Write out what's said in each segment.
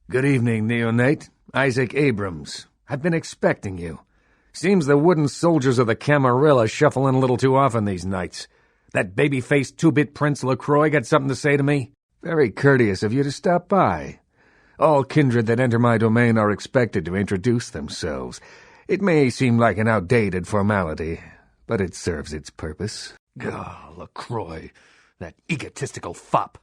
Good evening, neonate. Isaac Abrams. I've been expecting you. Seems the wooden soldiers of the Camarilla shuffle in a little too often these nights. That baby-faced two-bit Prince LaCroix got something to say to me? Very courteous of you to stop by. All kindred that enter my domain are expected to introduce themselves. It may seem like an outdated formality, but it serves its purpose. LaCroix, that egotistical fop.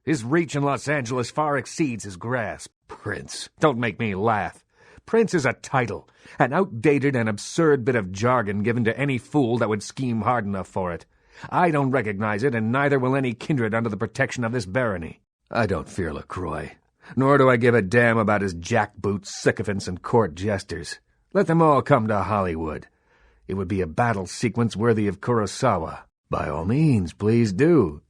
His reach in Los Angeles far exceeds his grasp. Prince, don't make me laugh. Prince is a title, an outdated and absurd bit of jargon given to any fool that would scheme hard enough for it. I don't recognize it, and neither will any kindred under the protection of this barony. I don't fear LaCroix, nor do I give a damn about his jackboots, sycophants, and court jesters. Let them all come to Hollywood. It would be a battle sequence worthy of Kurosawa. By all means, please do.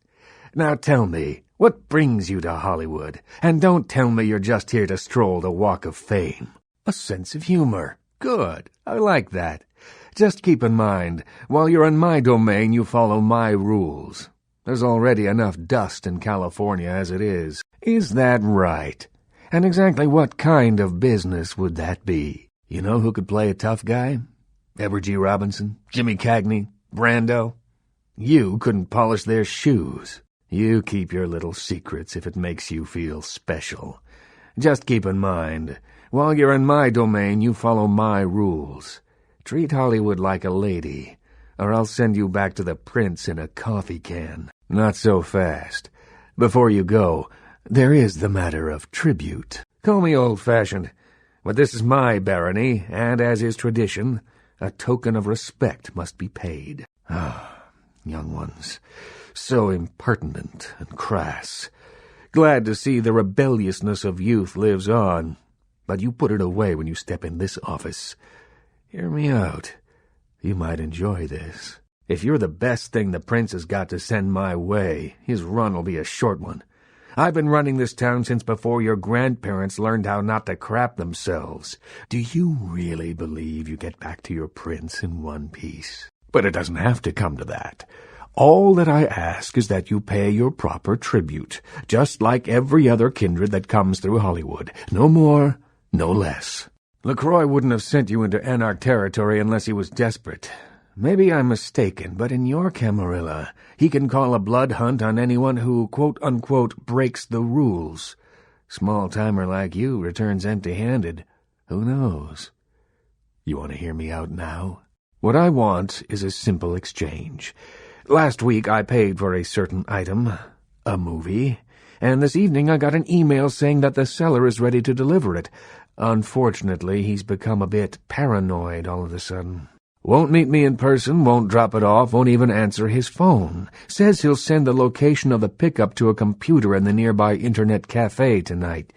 Now tell me, what brings you to Hollywood? And don't tell me you're just here to stroll the Walk of Fame. A sense of humor. Good. I like that. Just keep in mind, while you're in my domain, you follow my rules. There's already enough dust in California as it is. Is that right? And exactly what kind of business would that be? You know who could play a tough guy? Edward G. Robinson, Jimmy Cagney, Brando. You couldn't polish their shoes. You keep your little secrets if it makes you feel special. Just keep in mind, while you're in my domain, you follow my rules. Treat Hollywood like a lady, or I'll send you back to the prince in a coffee can. Not so fast. Before you go, there is the matter of tribute. Call me old-fashioned, but this is my barony, and as is tradition, a token of respect must be paid. Young ones, so impertinent and crass. Glad to see the rebelliousness of youth lives on, but you put it away when you step in this office. Hear me out. You might enjoy this. If you're the best thing the prince has got to send my way, his run will be a short one. I've been running this town since before your grandparents learned how not to crap themselves. Do you really believe you get back to your prince in one piece? But it doesn't have to come to that. All that I ask is that you pay your proper tribute, just like every other kindred that comes through Hollywood. No more, no less. LaCroix wouldn't have sent you into Anarch territory unless he was desperate. Maybe I'm mistaken, but in your Camarilla, he can call a blood hunt on anyone who, quote-unquote, breaks the rules. Small-timer like you returns empty-handed. Who knows? You want to hear me out now? What I want is a simple exchange. Last week I paid for a certain item, a movie, and this evening I got an email saying that the seller is ready to deliver it. Unfortunately, he's become a bit paranoid all of a sudden. Won't meet me in person, won't drop it off, won't even answer his phone. Says he'll send the location of the pickup to a computer in the nearby internet cafe tonight.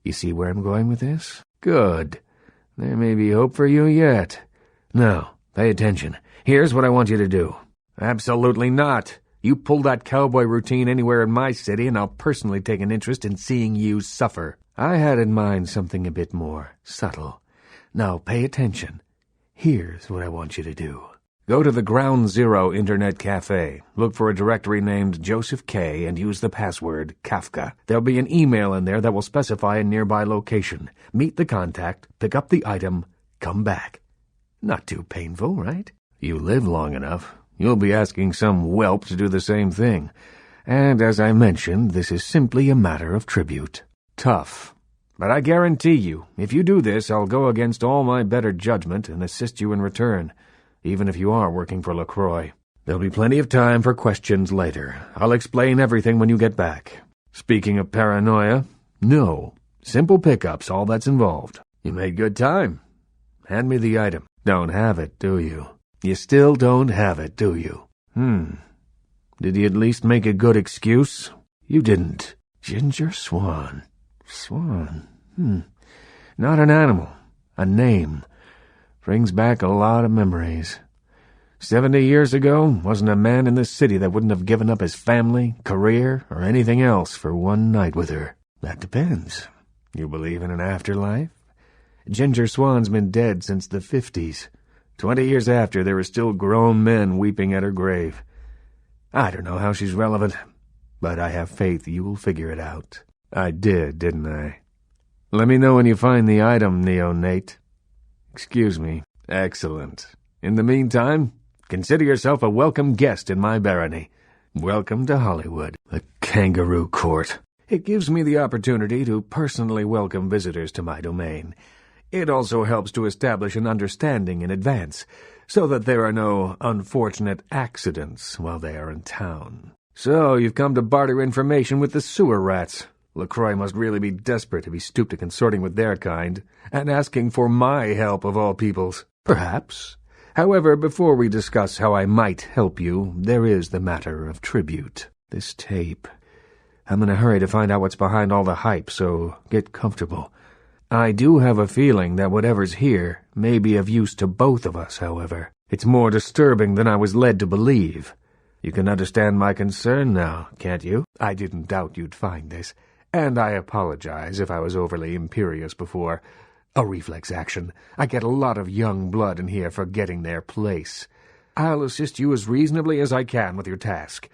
You see where I'm going with this? Good. There may be hope for you yet. Now, pay attention. Here's what I want you to do. Absolutely not. You pull that cowboy routine anywhere in my city, and I'll personally take an interest in seeing you suffer. I had in mind something a bit more subtle. Now, pay attention. Here's what I want you to do. Go to the Ground Zero Internet Cafe, look for a directory named Joseph K., and use the password Kafka. There'll be an email in there that will specify a nearby location. Meet the contact, pick up the item, come back. Not too painful, right? You live long enough, you'll be asking some whelp to do the same thing. And as I mentioned, this is simply a matter of tribute. Tough. But I guarantee you, if you do this, I'll go against all my better judgment and assist you in return, even if you are working for LaCroix. There'll be plenty of time for questions later. I'll explain everything when you get back. Speaking of paranoia, no. Simple pickups, all that's involved. You made good time. Hand me the item. Don't have it, do you? You still don't have it, do you? Did you at least make a good excuse? You didn't. Ginger Swan. Swan. Not an animal. A name. Brings back a lot of memories. 70 years ago, wasn't a man in this city that wouldn't have given up his family, career, or anything else for one night with her. That depends. You believe in an afterlife? Ginger Swan's been dead since the 50s. 20 years after, there are still grown men weeping at her grave. I don't know how she's relevant, but I have faith you will figure it out. I did, didn't I? Let me know when you find the item, neonate. Excuse me. Excellent. In the meantime, consider yourself a welcome guest in my barony. Welcome to Hollywood, the kangaroo court. It gives me the opportunity to personally welcome visitors to my domain. It also helps to establish an understanding in advance, so that there are no unfortunate accidents while they are in town. So, you've come to barter information with the sewer rats. LaCroix must really be desperate if he stooped to consorting with their kind, and asking for my help of all peoples. Perhaps. However, before we discuss how I might help you, there is the matter of tribute. This tape. I'm in a hurry to find out what's behind all the hype, so get comfortable. I do have a feeling that whatever's here may be of use to both of us, however. It's more disturbing than I was led to believe. You can understand my concern now, can't you? I didn't doubt you'd find this, and I apologize if I was overly imperious before. A reflex action. I get a lot of young blood in here forgetting their place. I'll assist you as reasonably as I can with your task.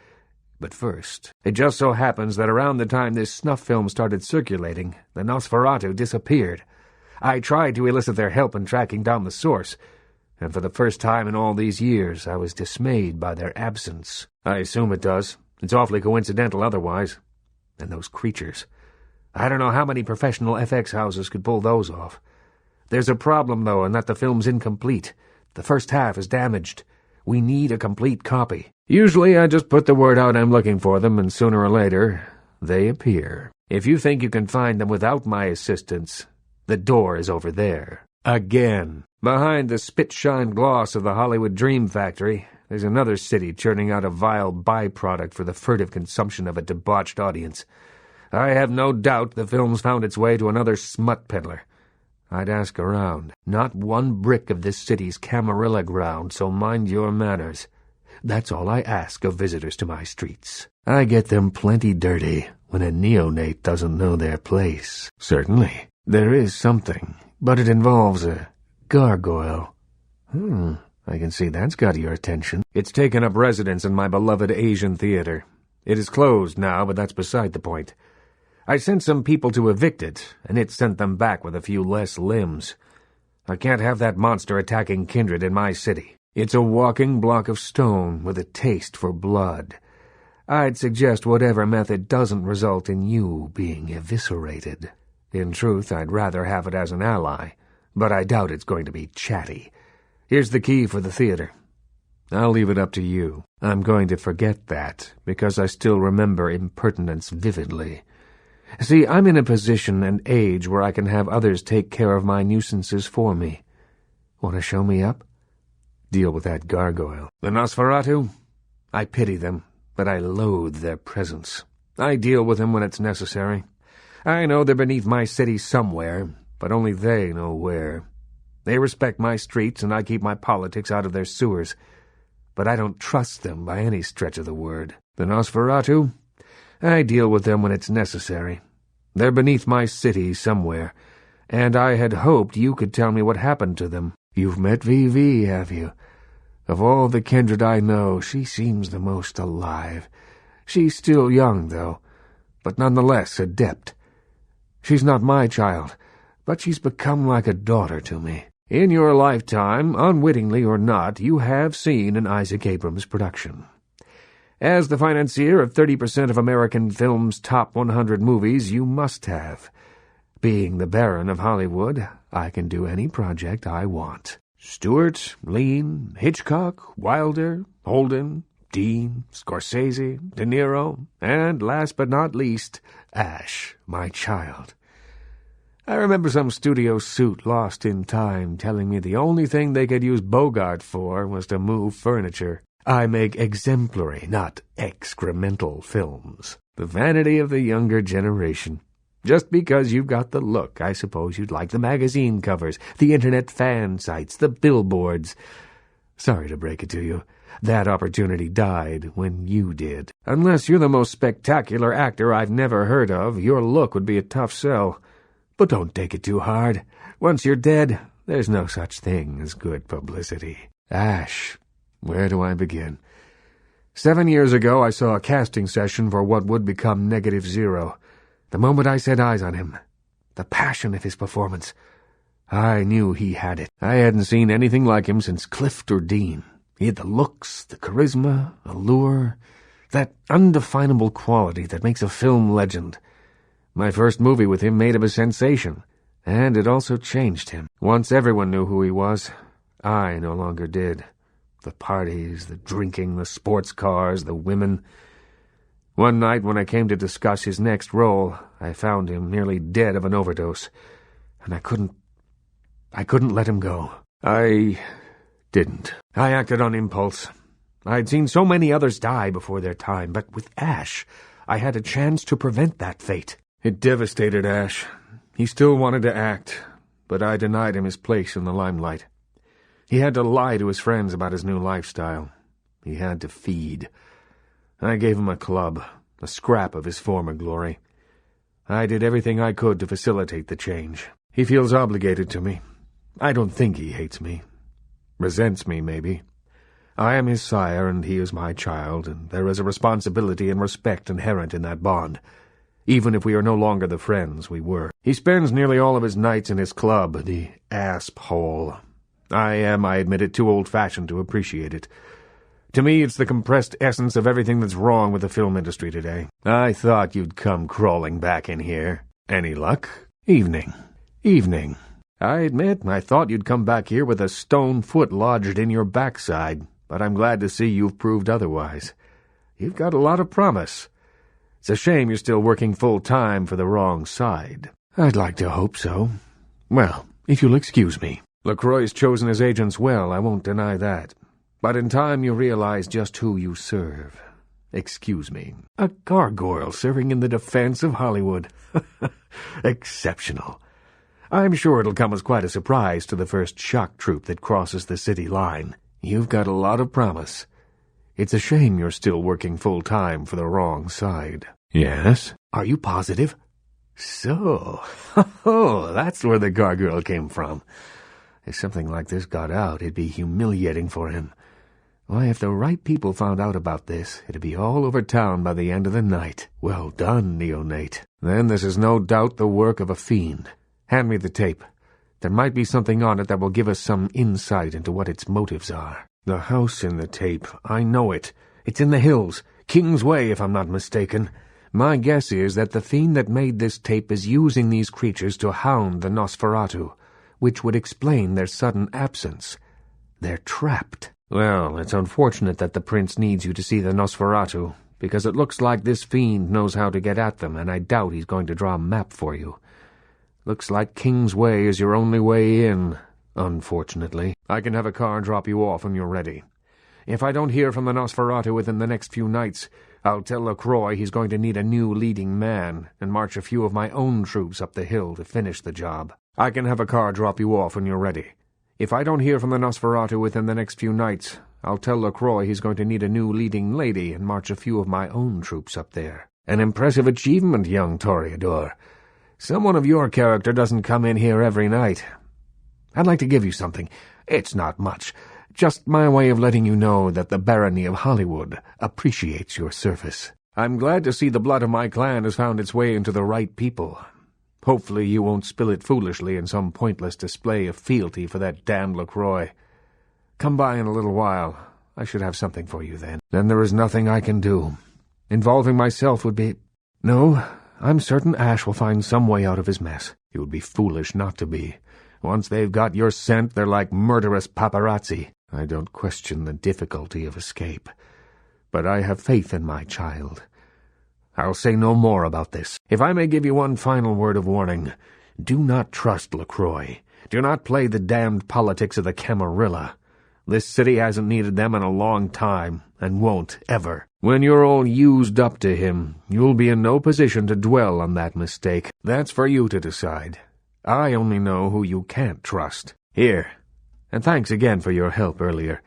But first, it just so happens that around the time this snuff film started circulating, the Nosferatu disappeared. I tried to elicit their help in tracking down the source, and for the first time in all these years I was dismayed by their absence. I assume it does. It's awfully coincidental otherwise. And those creatures. I don't know how many professional FX houses could pull those off. There's a problem, though, in that the film's incomplete. The first half is damaged. We need a complete copy. Usually I just put the word out I'm looking for them, and sooner or later, they appear. If you think you can find them without my assistance, the door is over there. Again. Behind the spit-shine gloss of the Hollywood Dream Factory, there's another city churning out a vile byproduct for the furtive consumption of a debauched audience. I have no doubt the film's found its way to another smut peddler. I'd ask around. Not one brick of this city's Camarilla ground, so mind your manners. That's all I ask of visitors to my streets. I get them plenty dirty when a neonate doesn't know their place. Certainly, there is something, but it involves a gargoyle. I can see that's got your attention. It's taken up residence in my beloved Asian theater. It is closed now, but that's beside the point. I sent some people to evict it, and it sent them back with a few less limbs. I can't have that monster attacking kindred in my city. It's a walking block of stone with a taste for blood. I'd suggest whatever method doesn't result in you being eviscerated. In truth, I'd rather have it as an ally, but I doubt it's going to be chatty. Here's the key for the theater. I'll leave it up to you. I'm going to forget that, because I still remember impertinence vividly. See, I'm in a position and age where I can have others take care of my nuisances for me. Want to show me up? Deal with that gargoyle. The Nosferatu? I pity them, but I loathe their presence. I deal with them when it's necessary. I know they're beneath my city somewhere, but only they know where. They respect my streets, and I keep my politics out of their sewers. But I don't trust them by any stretch of the word. The Nosferatu? I deal with them when it's necessary. They're beneath my city somewhere, and I had hoped you could tell me what happened to them. You've met VV, have you? Of all the kindred I know, she seems the most alive. She's still young, though, but nonetheless adept. She's not my child, but she's become like a daughter to me. In your lifetime, unwittingly or not, you have seen an Isaac Abrams production. As the financier of 30% of American film's top 100 movies, you must have. Being the Baron of Hollywood, I can do any project I want. Stewart, Lean, Hitchcock, Wilder, Holden, Dean, Scorsese, De Niro, and last but not least, Ash, my child. I remember some studio suit lost in time telling me the only thing they could use Bogart for was to move furniture. I make exemplary, not excremental films. The vanity of the younger generation. Just because you've got the look, I suppose you'd like the magazine covers, the internet fan sites, the billboards. Sorry to break it to you. That opportunity died when you did. Unless you're the most spectacular actor I've never heard of, your look would be a tough sell. But don't take it too hard. Once you're dead, there's no such thing as good publicity. Ash. Where do I begin? 7 years ago, I saw a casting session for what would become Negative Zero. The moment I set eyes on him, the passion of his performance. I knew he had it. I hadn't seen anything like him since Clift or Dean. He had the looks, the charisma, allure, that undefinable quality that makes a film legend. My first movie with him made him a sensation, and it also changed him. Once everyone knew who he was, I no longer did. The parties, the drinking, the sports cars, the women. One night when I came to discuss his next role, I found him nearly dead of an overdose, and I couldn't let him go. I didn't. I acted on impulse. I'd seen so many others die before their time, but with Ash, I had a chance to prevent that fate. It devastated Ash. He still wanted to act, but I denied him his place in the limelight. He had to lie to his friends about his new lifestyle. He had to feed. I gave him a club, a scrap of his former glory. I did everything I could to facilitate the change. He feels obligated to me. I don't think he hates me. Resents me, maybe. I am his sire, and he is my child, and there is a responsibility and respect inherent in that bond, even if we are no longer the friends we were. He spends nearly all of his nights in his club, the Asp Hole. I admit it, too old-fashioned to appreciate it. To me, it's the compressed essence of everything that's wrong with the film industry today. I thought you'd come crawling back in here. Any luck? Evening. I admit, I thought you'd come back here with a stone foot lodged in your backside, but I'm glad to see you've proved otherwise. You've got a lot of promise. It's a shame you're still working full-time for the wrong side. I'd like to hope so. Well, if you'll excuse me. LaCroix's chosen his agents well, I won't deny that. But in time you realize just who you serve. Excuse me. A gargoyle serving in the defense of Hollywood. Exceptional. I'm sure it'll come as quite a surprise to the first shock troop that crosses the city line. You've got a lot of promise. It's a shame you're still working full-time for the wrong side. Yes? Are you positive? So, that's where the gargoyle came from. If something like this got out, it'd be humiliating for him. Why, if the right people found out about this, it'd be all over town by the end of the night. Well done, neonate. Then this is no doubt the work of a fiend. Hand me the tape. There might be something on it that will give us some insight into what its motives are. The house in the tape, I know it. It's in the hills, King's Way, if I'm not mistaken. My guess is that the fiend that made this tape is using these creatures to hound the Nosferatu, which would explain their sudden absence. They're trapped. Well, it's unfortunate that the prince needs you to see the Nosferatu, because it looks like this fiend knows how to get at them, and I doubt he's going to draw a map for you. Looks like King's Way is your only way in, unfortunately. I can have a car drop you off when you're ready. If I don't hear from the Nosferatu within the next few nights, I'll tell LaCroix he's going to need a new leading man and march a few of my own troops up the hill to finish the job. I can have a car drop you off when you're ready. If I don't hear from the Nosferatu within the next few nights, I'll tell LaCroix he's going to need a new leading lady and march a few of my own troops up there. An impressive achievement, young Toreador. Someone of your character doesn't come in here every night. I'd like to give you something. It's not much. Just my way of letting you know that the barony of Hollywood appreciates your service. I'm glad to see the blood of my clan has found its way into the right people. Hopefully you won't spill it foolishly in some pointless display of fealty for that damned LaCroix. Come by in a little while. I should have something for you then. Then there is nothing I can do. Involving myself would be... No, I'm certain Ash will find some way out of his mess. It would be foolish not to be. Once they've got your scent, they're like murderous paparazzi. I don't question the difficulty of escape. But I have faith in my child. I'll say no more about this. If I may give you one final word of warning, do not trust LaCroix. Do not play the damned politics of the Camarilla. This city hasn't needed them in a long time, and won't ever. When you're all used up to him, you'll be in no position to dwell on that mistake. That's for you to decide. I only know who you can't trust. Here, and thanks again for your help earlier.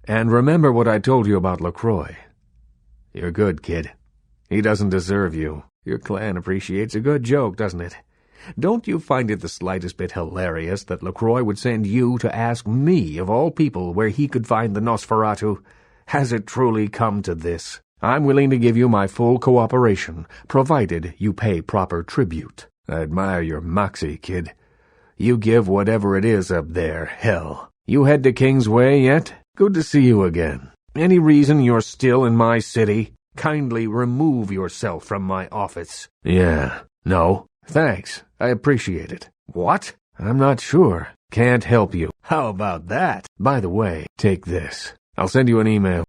And remember what I told you about LaCroix. You're good, kid. He doesn't deserve you. Your clan appreciates a good joke, doesn't it? Don't you find it the slightest bit hilarious that LaCroix would send you to ask me, of all people, where he could find the Nosferatu? Has it truly come to this? I'm willing to give you my full cooperation, provided you pay proper tribute. I admire your moxie, kid. You give whatever it is up there hell. You head to Kingsway yet? Good to see you again. Any reason you're still in my city? Kindly remove yourself from my office. Yeah. No. Thanks. I appreciate it. What? I'm not sure. Can't help you. How about that? By the way, take this. I'll send you an email.